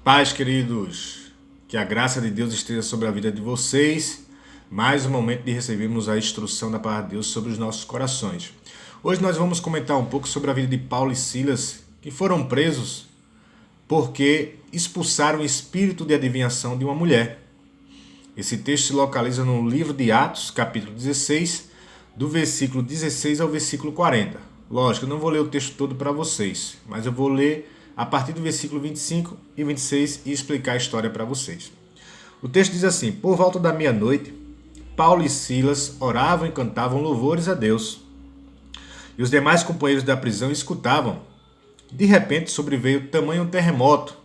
Paz, queridos, que a graça de Deus esteja sobre a vida de vocês. Mais um momento de recebermos a instrução da palavra de Deus sobre os nossos corações. Hoje nós vamos comentar um pouco sobre a vida de Paulo e Silas, que foram presos porque expulsaram o espírito de adivinhação de uma mulher. Esse texto se localiza no livro de Atos, capítulo 16, do versículo 16 ao versículo 40. Lógico, eu não vou ler o texto todo para vocês, mas eu vou ler a partir do versículo 25 e 26 e explicar a história para vocês. O texto diz assim: por volta da meia-noite, Paulo e Silas oravam e cantavam louvores a Deus. E os demais companheiros da prisão escutavam. De repente sobreveio tamanho terremoto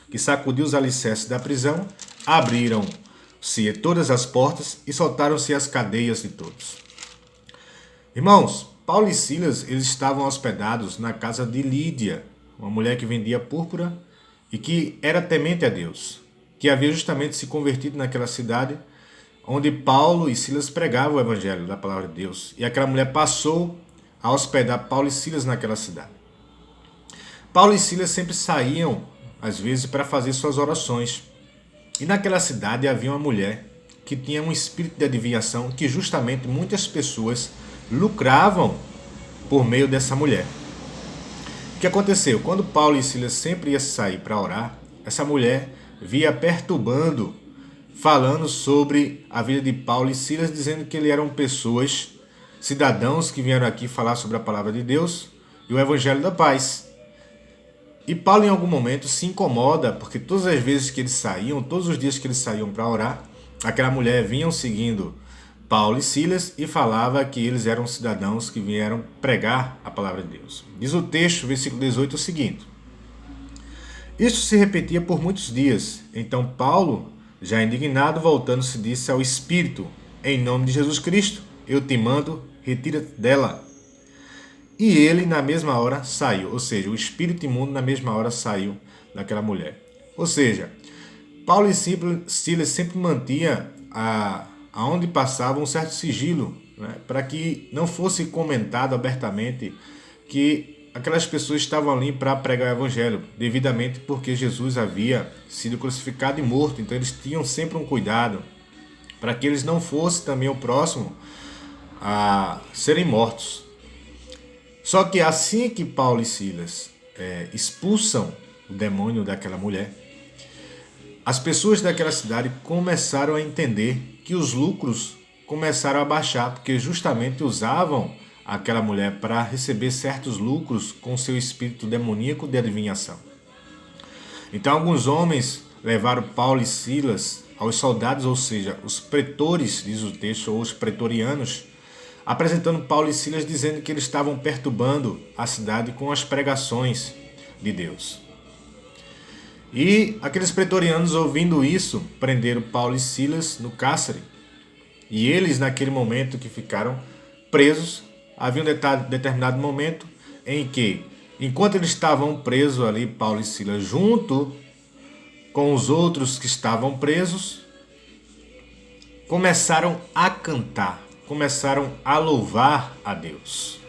que sacudiu os alicerces da prisão, abriram-se todas as portas e soltaram-se as cadeias de todos. Irmãos, Paulo e Silas eles estavam hospedados na casa de Lídia, uma mulher que vendia púrpura e que era temente a Deus, que havia justamente se convertido naquela cidade onde Paulo e Silas pregavam o evangelho da palavra de Deus. E aquela mulher passou a hospedar Paulo e Silas naquela cidade. Paulo e Silas sempre saíam, às vezes, para fazer suas orações. E naquela cidade havia uma mulher que tinha um espírito de adivinhação que justamente muitas pessoas lucravam por meio dessa mulher. O que aconteceu? Quando Paulo e Silas sempre iam sair para orar, essa mulher via perturbando, falando sobre a vida de Paulo e Silas, dizendo que eles eram pessoas, cidadãos que vieram aqui falar sobre a palavra de Deus e o evangelho da paz. E Paulo em algum momento se incomoda, porque todas as vezes que eles saíam, todos os dias que eles saíam para orar, aquela mulher vinha seguindo Paulo e Silas e falava que eles eram cidadãos que vieram pregar a palavra de Deus. Diz o texto, versículo 18, o seguinte: isso se repetia por muitos dias. Então Paulo, já indignado, voltando-se, disse ao Espírito: em nome de Jesus Cristo, eu te mando, retira-te dela. E ele na mesma hora saiu, ou seja, o espírito imundo na mesma hora saiu daquela mulher. Ou seja, Paulo e Silas sempre mantinham aonde passavam um certo sigilo, né, para que não fosse comentado abertamente que aquelas pessoas estavam ali para pregar o evangelho, devidamente porque Jesus havia sido crucificado e morto. Então eles tinham sempre um cuidado para que eles não fossem também o próximo a serem mortos. Só que assim que Paulo e Silas expulsam o demônio daquela mulher, as pessoas daquela cidade começaram a entender que os lucros começaram a baixar, porque justamente usavam aquela mulher para receber certos lucros com seu espírito demoníaco de adivinhação. Então alguns homens levaram Paulo e Silas aos soldados, ou seja, os pretores, diz o texto, ou os pretorianos, apresentando Paulo e Silas dizendo que eles estavam perturbando a cidade com as pregações de Deus. E aqueles pretorianos, ouvindo isso, prenderam Paulo e Silas no cárcere. E eles, naquele momento que ficaram presos, havia um determinado momento em que, enquanto eles estavam presos ali, Paulo e Silas, junto com os outros que estavam presos, começaram a cantar, começaram a louvar a Deus.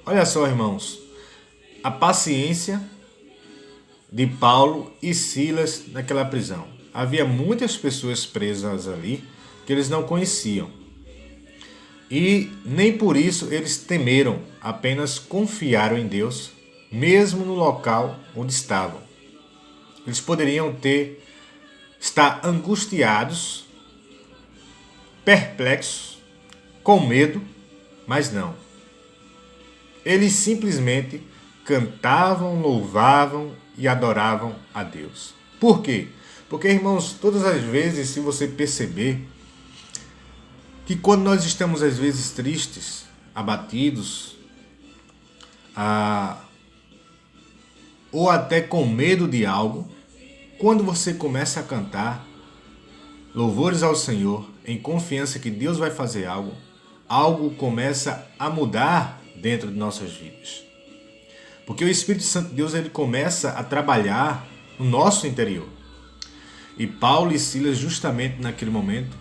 Olha só, irmãos, a paciência de Paulo e Silas naquela prisão. Havia muitas pessoas presas ali que eles não conheciam. E nem por isso eles temeram, apenas confiaram em Deus, mesmo no local onde estavam. Eles poderiam estar angustiados, perplexos, com medo, mas não. Eles simplesmente cantavam, louvavam e adoravam a Deus. Por quê? Porque, irmãos, todas as vezes, se você perceber, que quando nós estamos às vezes tristes, abatidos, ou até com medo de algo, quando você começa a cantar louvores ao Senhor, em confiança que Deus vai fazer algo, algo começa a mudar dentro de nossas vidas. Porque o Espírito Santo de Deus ele começa a trabalhar no nosso interior. E Paulo e Silas, justamente naquele momento,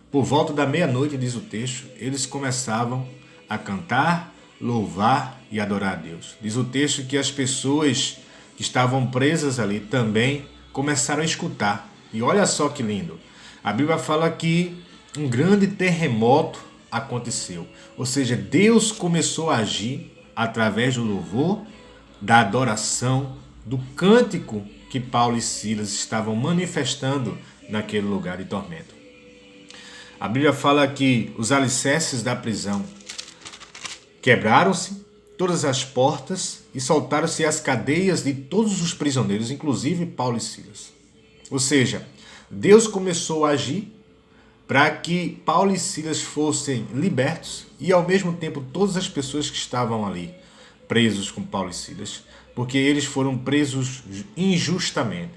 por volta da meia-noite, diz o texto, eles começavam a cantar, louvar e adorar a Deus. Diz o texto que as pessoas que estavam presas ali também começaram a escutar. E olha só que lindo. A Bíblia fala que um grande terremoto aconteceu. Ou seja, Deus começou a agir através do louvor, da adoração, do cântico que Paulo e Silas estavam manifestando naquele lugar de tormento. A Bíblia fala que os alicerces da prisão quebraram-se, todas as portas, e soltaram-se as cadeias de todos os prisioneiros, inclusive Paulo e Silas. Ou seja, Deus começou a agir para que Paulo e Silas fossem libertos e ao mesmo tempo todas as pessoas que estavam ali presos com Paulo e Silas, porque eles foram presos injustamente.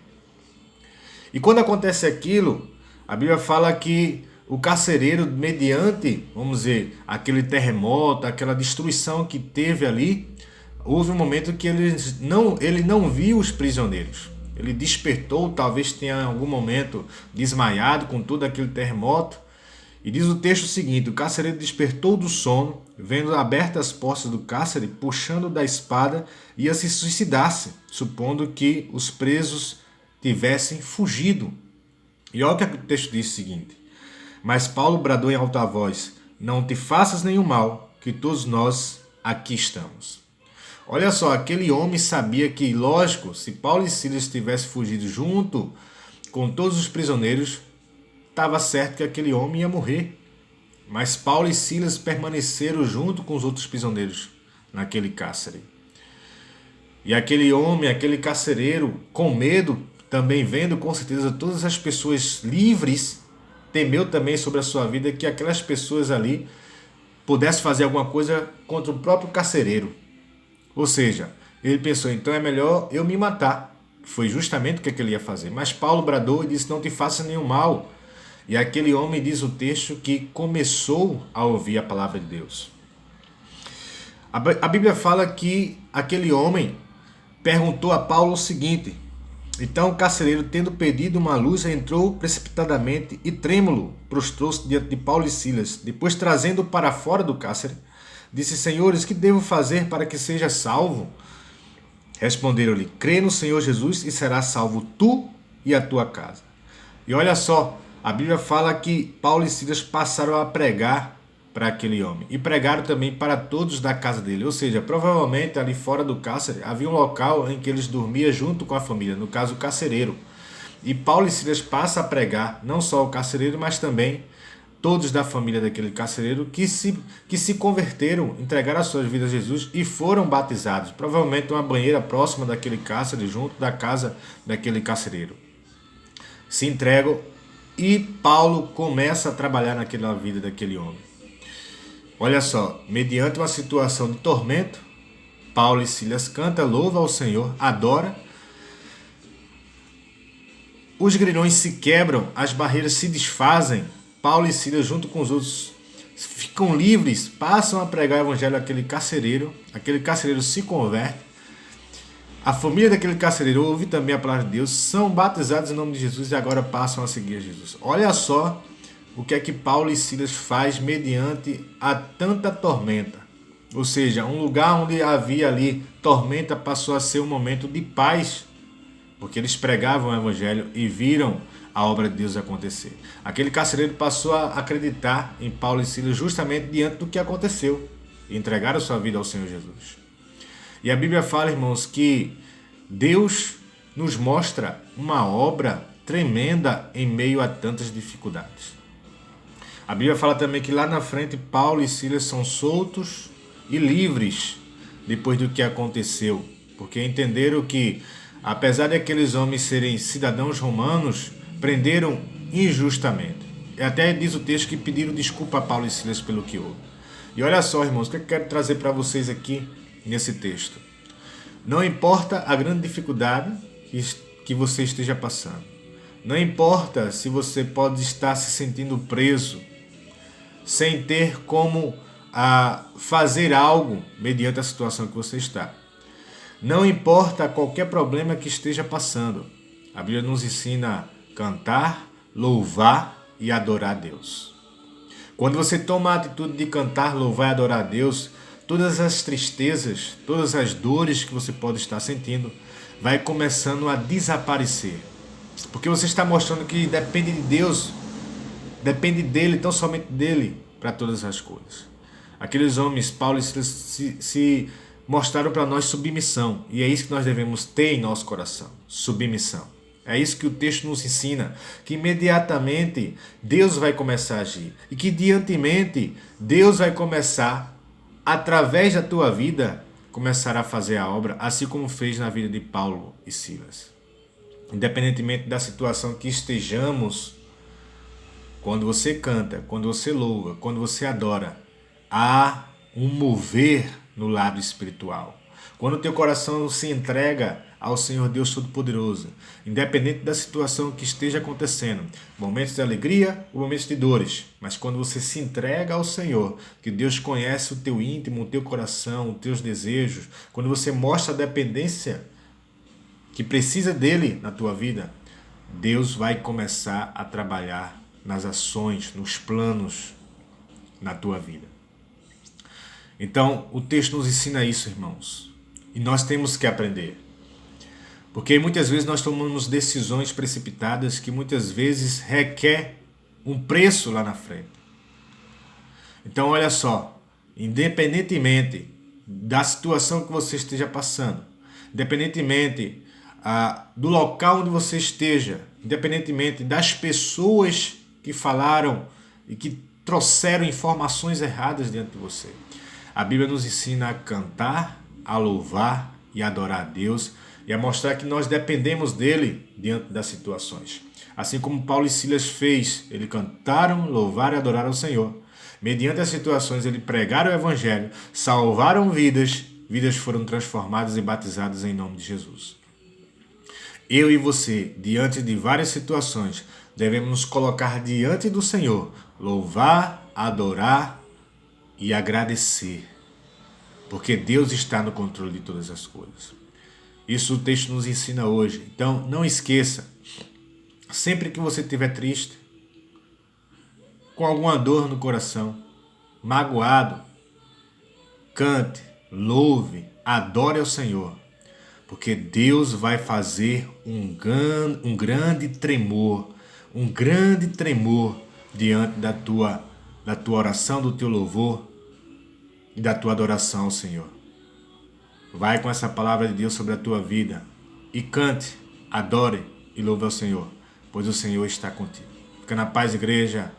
E quando acontece aquilo, a Bíblia fala que o carcereiro, mediante, vamos dizer, aquele terremoto, aquela destruição que teve ali, houve um momento que ele não viu os prisioneiros. Ele despertou, talvez tenha em algum momento desmaiado com todo aquele terremoto. E diz o texto seguinte: o carcereiro despertou do sono, vendo abertas as portas do cárcere, puxando da espada, ia se suicidar-se, supondo que os presos tivessem fugido. E olha o que o texto diz o seguinte: mas Paulo bradou em alta voz: não te faças nenhum mal, que todos nós aqui estamos. Olha só, aquele homem sabia que, lógico, se Paulo e Silas tivessem fugido junto com todos os prisioneiros, estava certo que aquele homem ia morrer. Mas Paulo e Silas permaneceram junto com os outros prisioneiros naquele cárcere. E aquele homem, aquele carcereiro, com medo, também vendo com certeza todas as pessoas livres, temeu também sobre a sua vida que aquelas pessoas ali pudessem fazer alguma coisa contra o próprio carcereiro. Ou seja, ele pensou, então é melhor eu me matar. Foi justamente o que ele ia fazer. Mas Paulo bradou e disse: não te faça nenhum mal. E aquele homem, diz o texto, que começou a ouvir a palavra de Deus. A Bíblia fala que aquele homem perguntou a Paulo o seguinte: então o carcereiro, tendo pedido uma luz, entrou precipitadamente e trêmulo prostrou-se diante de Paulo e Silas. Depois, trazendo para fora do cárcere, disse: senhores, que devo fazer para que seja salvo? Responderam-lhe: crê no Senhor Jesus e serás salvo tu e a tua casa. E olha só, a Bíblia fala que Paulo e Silas passaram a pregar para aquele homem. E pregaram também para todos da casa dele. Ou seja, provavelmente ali fora do cárcere havia um local em que eles dormiam junto com a família, no caso o carcereiro. E Paulo e Silas passam a pregar, não só o carcereiro, mas também todos da família daquele carcereiro que se converteram, entregaram as suas vidas a Jesus e foram batizados. Provavelmente uma banheira próxima daquele cárcere, junto da casa daquele carcereiro. Se entregam e Paulo começa a trabalhar naquela vida daquele homem. Olha só, mediante uma situação de tormento, Paulo e Silas cantam, louva ao Senhor, adora. Os grilhões se quebram, as barreiras se desfazem. Paulo e Silas, junto com os outros, ficam livres, passam a pregar o evangelho àquele carcereiro se converte. A família daquele carcereiro ouve também a palavra de Deus, são batizados em nome de Jesus e agora passam a seguir a Jesus. Olha só o que é que Paulo e Silas faz mediante a tanta tormenta. Ou seja, um lugar onde havia ali tormenta passou a ser um momento de paz, porque eles pregavam o evangelho e viram a obra de Deus acontecer. Aquele carcereiro passou a acreditar em Paulo e Silas justamente diante do que aconteceu e entregaram sua vida ao Senhor Jesus. E a Bíblia fala, irmãos, que Deus nos mostra uma obra tremenda em meio a tantas dificuldades. A Bíblia fala também que lá na frente Paulo e Silas são soltos e livres depois do que aconteceu, porque entenderam que, apesar de aqueles homens serem cidadãos romanos, prenderam injustamente. E até diz o texto que pediram desculpa a Paulo e Silas pelo que houve. E olha só, irmãos, o que eu quero trazer para vocês aqui nesse texto. Não importa a grande dificuldade que você esteja passando. Não importa se você pode estar se sentindo preso, sem ter como fazer algo mediante a situação que você está. Não importa qualquer problema que esteja passando. A Bíblia nos ensina a cantar, louvar e adorar a Deus. Quando você toma a atitude de cantar, louvar e adorar a Deus, todas as tristezas, todas as dores que você pode estar sentindo, vai começando a desaparecer. Porque você está mostrando que depende de Deus, depende dele, tão somente dele, para todas as coisas. Aqueles homens, Paulo e Silas, se mostraram para nós submissão. E é isso que nós devemos ter em nosso coração, submissão. É isso que o texto nos ensina, que imediatamente Deus vai começar a agir. E que diantemente Deus vai começar, através da tua vida, começar a fazer a obra, assim como fez na vida de Paulo e Silas. Independentemente da situação que estejamos, quando você canta, quando você louva, quando você adora, há um mover no lado espiritual. Quando o teu coração se entrega ao Senhor Deus Todo-Poderoso, independente da situação que esteja acontecendo, momentos de alegria ou momentos de dores, mas quando você se entrega ao Senhor, que Deus conhece o teu íntimo, o teu coração, os teus desejos, quando você mostra a dependência que precisa dele na tua vida, Deus vai começar a trabalhar nas ações, nos planos na tua vida. Então, o texto nos ensina isso, irmãos. E nós temos que aprender. Porque muitas vezes nós tomamos decisões precipitadas que muitas vezes requer um preço lá na frente. Então, olha só, independentemente da situação que você esteja passando, independentemente do local onde você esteja, independentemente das pessoas que falaram e que trouxeram informações erradas diante de você, a Bíblia nos ensina a cantar, a louvar e a adorar a Deus e a mostrar que nós dependemos dele diante das situações. Assim como Paulo e Silas fez, eles cantaram, louvaram e adoraram ao Senhor. Mediante as situações, eles pregaram o Evangelho, salvaram vidas, vidas foram transformadas e batizadas em nome de Jesus. Eu e você, diante de várias situações, devemos nos colocar diante do Senhor, louvar, adorar e agradecer, porque Deus está no controle de todas as coisas. Isso o texto nos ensina hoje. Então, não esqueça, sempre que você estiver triste, com alguma dor no coração, magoado, cante, louve, adore ao Senhor, porque Deus vai fazer um grande tremor diante da tua oração, do teu louvor e da tua adoração ao Senhor. Vai com essa palavra de Deus sobre a tua vida e cante, adore e louve ao Senhor, pois o Senhor está contigo. Fica na paz, igreja.